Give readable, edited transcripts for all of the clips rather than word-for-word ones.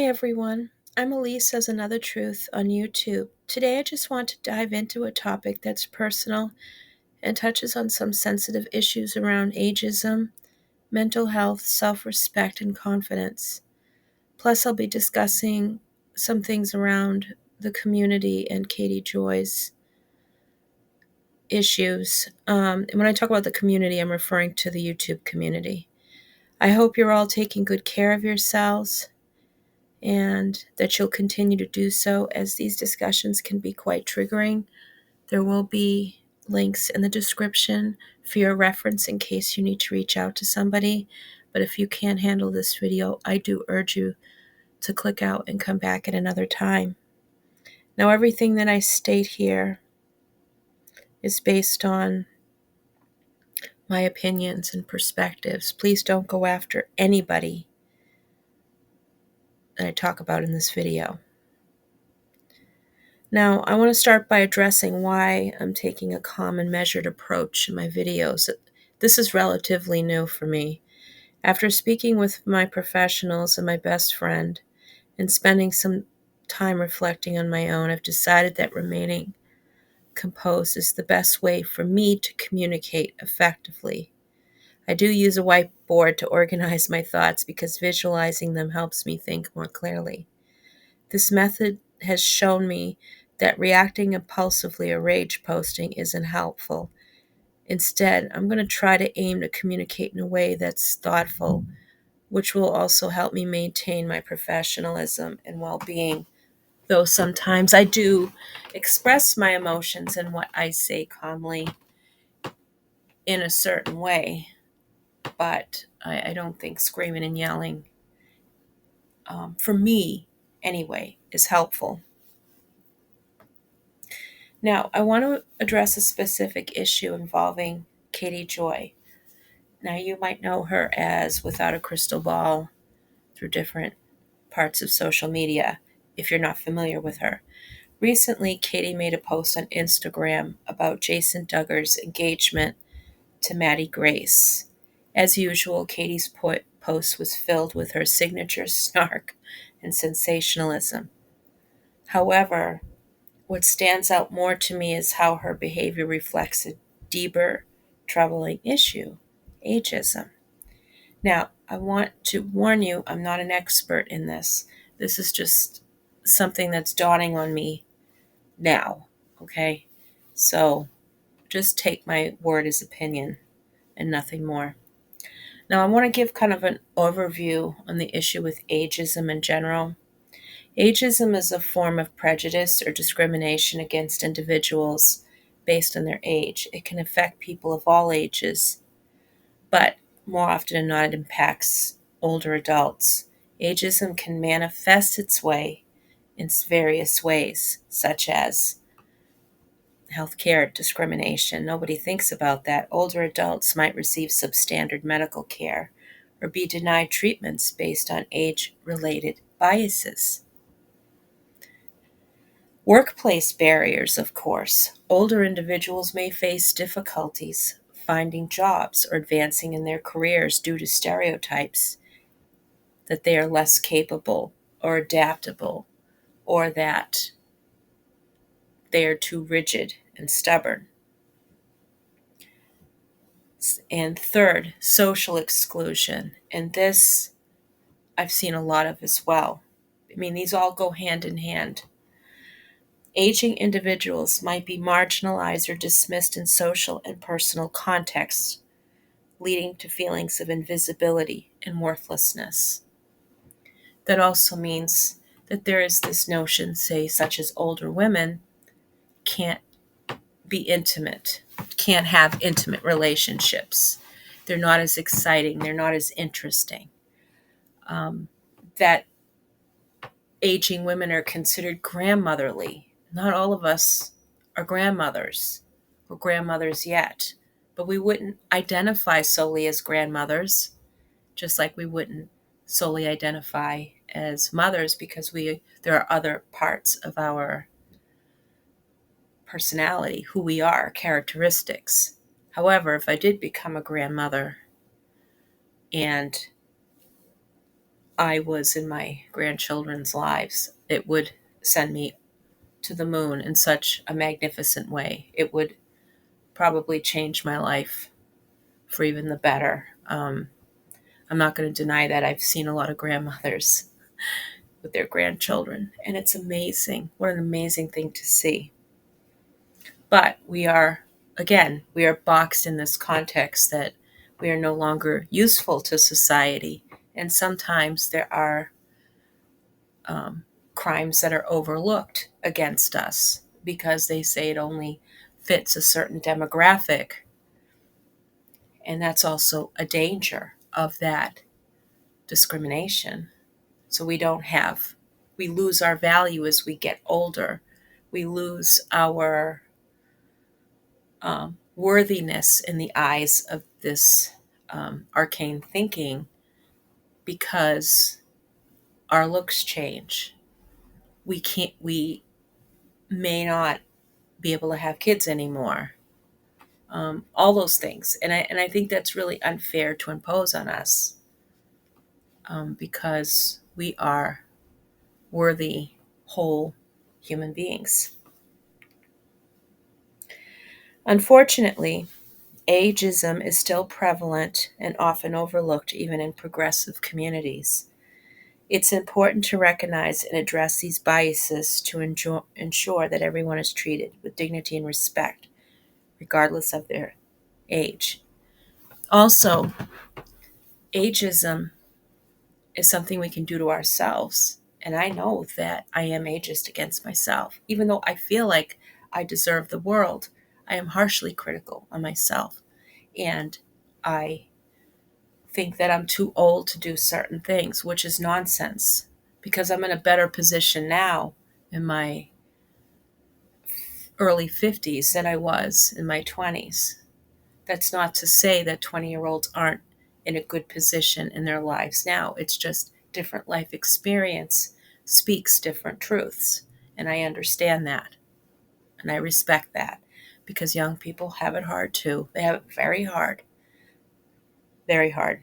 Hi everyone, I'm Elyse as Another Truth on YouTube. Today I just want to dive into a topic that's personal and touches on some sensitive issues around ageism, mental health, self-respect, and confidence. Plus I'll be discussing some things around the community and Katie Joy's issues. And when I talk about the community, I'm referring to the YouTube community. I hope you're all taking good care of yourselves and that you'll continue to do so, as these discussions can be quite triggering. There will be links in the description for your reference in case you need to reach out to somebody. But if you can't handle this video, I do urge you to click out and come back at another time. Now, everything that I state here is based on my opinions and perspectives. Please don't go after anybody that I talk about in this video. Now, I want to start by addressing why I'm taking a calm and measured approach in my videos. This is relatively new for me. After speaking with my professionals and my best friend and spending some time reflecting on my own, I've decided that remaining composed is the best way for me to communicate effectively. I do use a whiteboard to organize my thoughts because visualizing them helps me think more clearly. This method has shown me that reacting impulsively or rage posting isn't helpful. Instead, I'm going to try to aim to communicate in a way that's thoughtful, which will also help me maintain my professionalism and well-being. Though sometimes I do express my emotions and what I say calmly in a certain way, but I don't think screaming and yelling, for me anyway, is helpful. Now, I want to address a specific issue involving Katie Joy. Now, you might know her as Without a Crystal Ball through different parts of social media if you're not familiar with her. Recently, Katie made a post on Instagram about Jason Duggar's engagement to Maddie Grace. As usual, Katie's post was filled with her signature snark and sensationalism. However, what stands out more to me is how her behavior reflects a deeper, troubling issue: ageism. Now, I want to warn you, I'm not an expert in this. This is just something that's dawning on me now, okay? So just take my word as opinion and nothing more. Now, I want to give kind of an overview on the issue with ageism in general. Ageism is a form of prejudice or discrimination against individuals based on their age. It can affect people of all ages, but more often than not, it impacts older adults. Ageism can manifest its way in various ways, such as healthcare discrimination. Nobody thinks about that. Older adults might receive substandard medical care or be denied treatments based on age-related biases. Workplace barriers, of course. Older individuals may face difficulties finding jobs or advancing in their careers due to stereotypes that they are less capable or adaptable, or that they are too rigid and stubborn. And third, social exclusion. And this I've seen a lot of as well. I mean, these all go hand in hand. Aging individuals might be marginalized or dismissed in social and personal contexts, leading to feelings of invisibility and worthlessness. That also means that there is this notion, say, such as older women can't be intimate, can't have intimate relationships. They're not as exciting, they're not as interesting. That aging women are considered grandmotherly. Not all of us are grandmothers or grandmothers yet, but we wouldn't identify solely as grandmothers, just like we wouldn't solely identify as mothers, because there are other parts of our personality, who we are, characteristics. However, if I did become a grandmother and I was in my grandchildren's lives. It would send me to the moon in such a magnificent way. It would probably change my life for even the better. I'm not going to deny that. I've seen a lot of grandmothers with their grandchildren, and it's amazing. What an amazing thing to see. But we are boxed in this context that we are no longer useful to society. And sometimes there are crimes that are overlooked against us because they say it only fits a certain demographic. And that's also a danger of that discrimination. So we lose our value as we get older. We lose our worthiness in the eyes of this arcane thinking because our looks change. We may not be able to have kids anymore. All those things, and I think that's really unfair to impose on us, because we are worthy, whole human beings. Unfortunately, ageism is still prevalent and often overlooked even in progressive communities. It's important to recognize and address these biases to ensure that everyone is treated with dignity and respect, regardless of their age. Also, ageism is something we can do to ourselves. And I know that I am ageist against myself. Even though I feel like I deserve the world, I am harshly critical on myself. And I think that I'm too old to do certain things, which is nonsense because I'm in a better position now in my early 50s than I was in my 20s. That's not to say that 20-year-olds aren't in a good position in their lives now. It's just different life experience speaks different truths. And I understand that. And I respect that because young people have it hard too. They have it very hard. Very hard.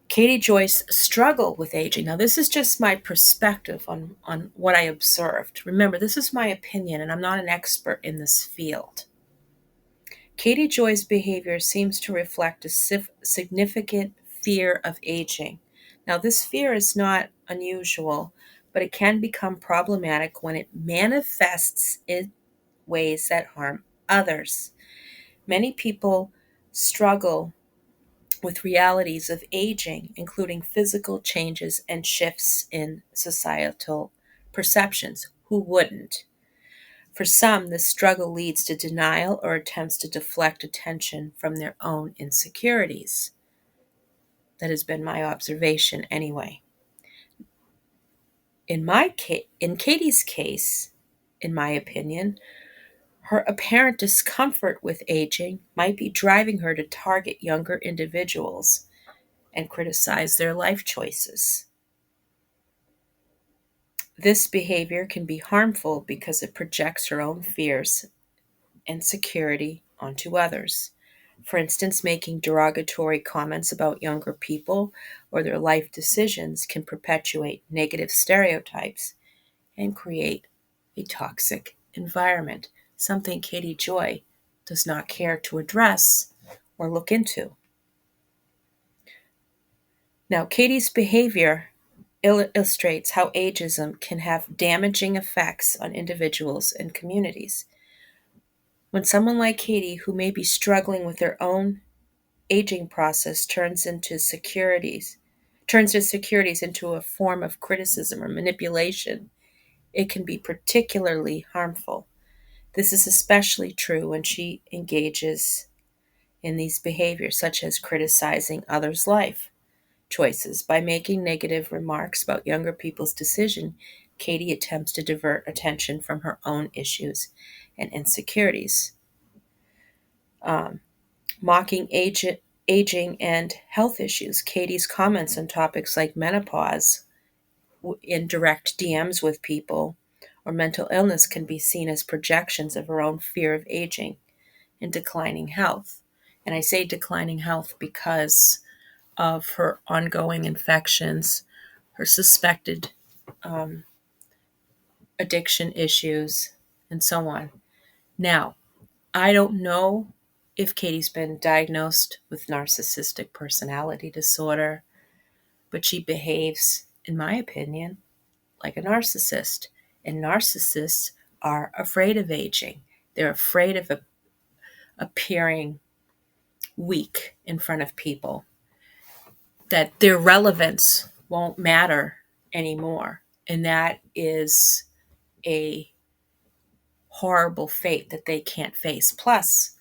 Katie Joyce struggled with aging. Now, this is just my perspective on what I observed. Remember, this is my opinion, and I'm not an expert in this field. Katie Joy's behavior seems to reflect a significant fear of aging. Now, this fear is not unusual, but it can become problematic when it manifests in ways that harm others. Many people struggle with realities of aging, including physical changes and shifts in societal perceptions. Who wouldn't? For some, this struggle leads to denial or attempts to deflect attention from their own insecurities. That has been my observation anyway. In Katie's case, in my opinion, her apparent discomfort with aging might be driving her to target younger individuals and criticize their life choices. This behavior can be harmful because it projects her own fears and security onto others. For instance, making derogatory comments about younger people or their life decisions can perpetuate negative stereotypes and create a toxic environment, something Katie Joy does not care to address or look into. Now, Katie's behavior illustrates how ageism can have damaging effects on individuals and communities. When someone like Katie, who may be struggling with their own aging process, turns their securities into a form of criticism or manipulation, it can be particularly harmful. This is especially true when she engages in these behaviors, such as criticizing others' life choices. By making negative remarks about younger people's decision, Katie attempts to divert attention from her own issues and insecurities. Um, Mocking aging and health issues. Katie's comments on topics like menopause in direct DMs with people or mental illness can be seen as projections of her own fear of aging and declining health. And I say declining health because of her ongoing infections, her suspected addiction issues, and so on. Now, I don't know if Katie's been diagnosed with narcissistic personality disorder, but she behaves, in my opinion, like a narcissist. And narcissists are afraid of aging. They're afraid of appearing weak in front of people, that their relevance won't matter anymore. And that is a horrible fate that they can't face. Plus,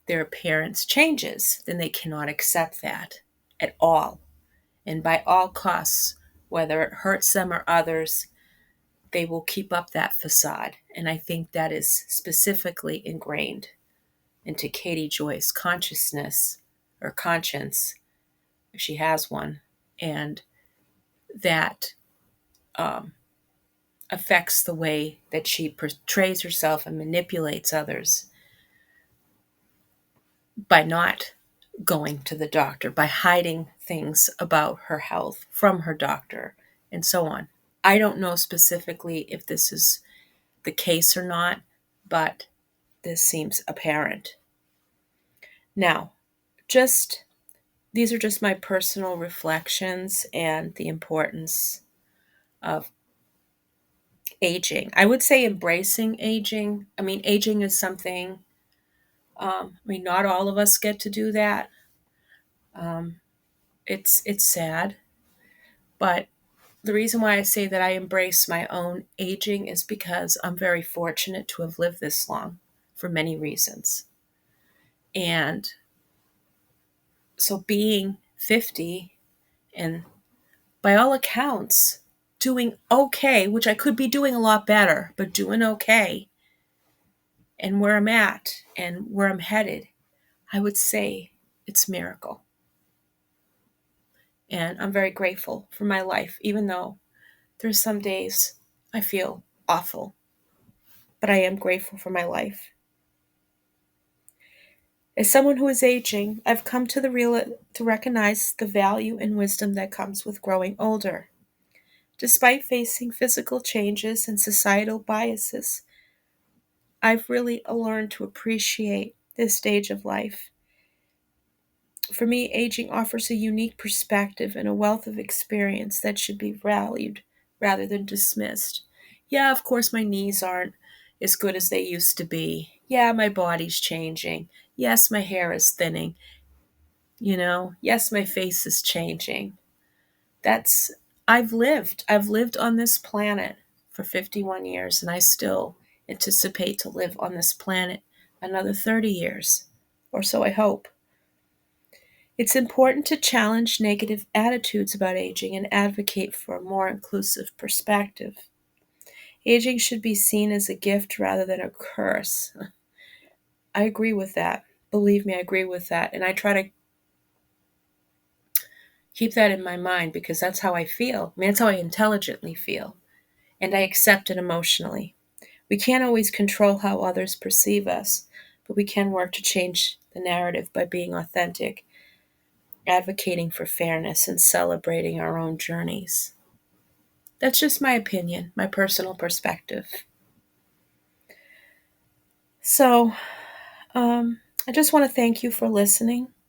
their appearance changes, then they cannot accept that at all. And by all costs, whether it hurts them or others, they will keep up that facade. And I think that is specifically ingrained into Katie Joy's consciousness or conscience, if she has one, and that affects the way that she portrays herself and manipulates others by not going to the doctor, by hiding things about her health from her doctor, and so on. I don't know specifically if this is the case or not, but this seems apparent. Now, these are just my personal reflections and the importance of aging. I would say embracing aging. I mean, aging is something, not all of us get to do that. It's sad, but the reason why I say that I embrace my own aging is because I'm very fortunate to have lived this long for many reasons. And so being 50 and by all accounts doing okay, which I could be doing a lot better, but doing okay, and where I'm at and where I'm headed, I would say it's a miracle. And I'm very grateful for my life, even though there's some days I feel awful, but I am grateful for my life. As someone who is aging, I've come to recognize the value and wisdom that comes with growing older. Despite facing physical changes and societal biases, I've really learned to appreciate this stage of life. For me, aging offers a unique perspective and a wealth of experience that should be valued rather than dismissed. Yeah, of course, my knees aren't as good as they used to be. Yeah, my body's changing. Yes, my hair is thinning. Yes, my face is changing. That's, I've lived. I've lived on this planet for 51 years, and I still anticipate to live on this planet another 30 years, or so I hope. It's important to challenge negative attitudes about aging and advocate for a more inclusive perspective. Aging should be seen as a gift rather than a curse. I agree with that. Believe me, I agree with that. And I try to keep that in my mind because that's how I feel. I mean, that's how I intelligently feel. And I accept it emotionally. We can't always control how others perceive us, but we can work to change the narrative by being authentic, advocating for fairness, and celebrating our own journeys. That's just my opinion, my personal perspective. So, I just want to thank you for listening.